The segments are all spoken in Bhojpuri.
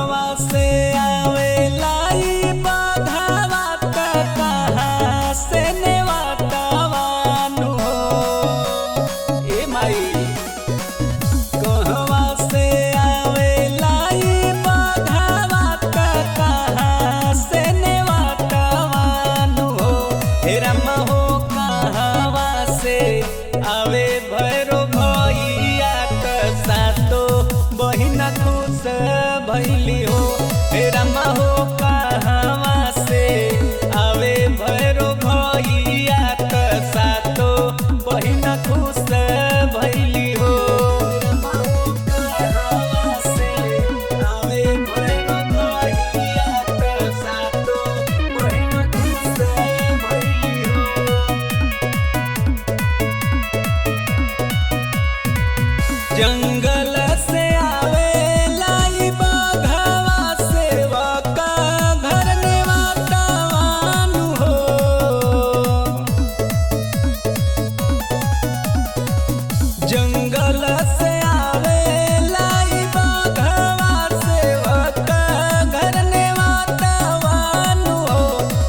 कहवा से आवेला ई बाघवा त कहाँ से नेवातावानु हो। ए माई कहवा से आवेला ई बाघवा त कहाँ से नेवातावानु हो। हे रामा हो कहवा से आवे भैरो भैया त सातो बहिना खुश भैली हो। हे रामा हो कहवा से आवे भैरो भैया त सातो बहिना खुश भैली हो। कहवा से आवे भैरो भैया त सातो बहिना खुश भैली हो। जंगल से आवेला ई बाघवा सेवा का घर नेवातावानु हो। जंगल से आवेला ई बाघवा सेवा का घर नेवातावानु हो।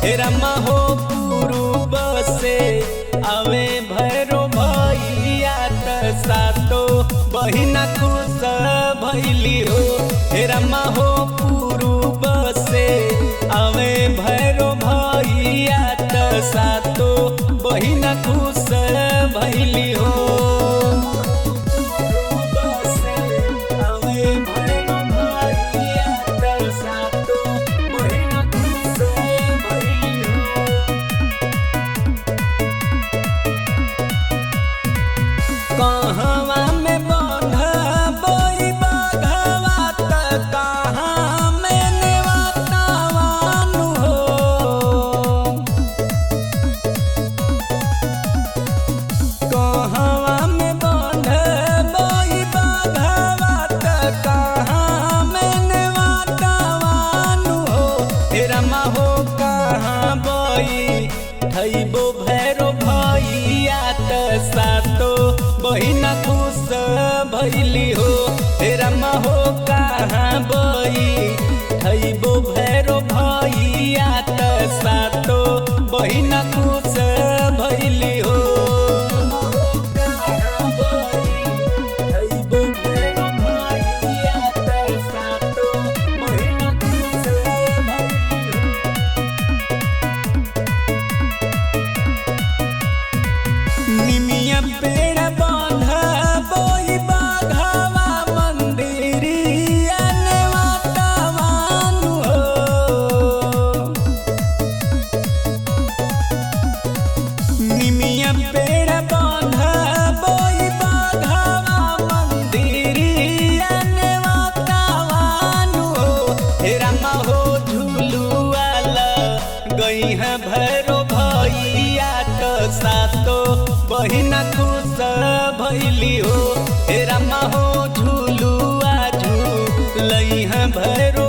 हे रामा हो पूर्व से आवे भैरो भैया त सातो बहिना खुश भैली हो। हे रामा हो पूर्व से आवे भैरो भैया त सातो बहिना खुश भैली हो। पूर्व से आवे भैरो भैया त सातो बहिना खुश भैली हो। कहवा में बंधबो ई बाघवा त कहाँ में नेवातावानु हो। कहवा में बंधबो ई बाघवा त कहाँ में नेवातावानु हो। हे रामा हो कहाँ बई थैबो भैरो भैया त सातो बहिना खुश भैली हो। हे रामा हो कहाँ बई थैबो भैरो भैया त सातो बहिना खुश भैली हो। कहाँ बई थैबो भैरो भैया त सातो बहिना खुश भैली हो। निमिया पेड़ बांधबो ई बाघवा मंदिरिया नेवातावानु हो। निमिया पेड़ बांधबो ई बाघवा मंदिरिया नेवातावानु हो। हे रामा हो झुलुआला गई है भैरो भैया त सातो बहिना खुश भैली हो। हे रामा हो झुलुआ झूलई है भैरो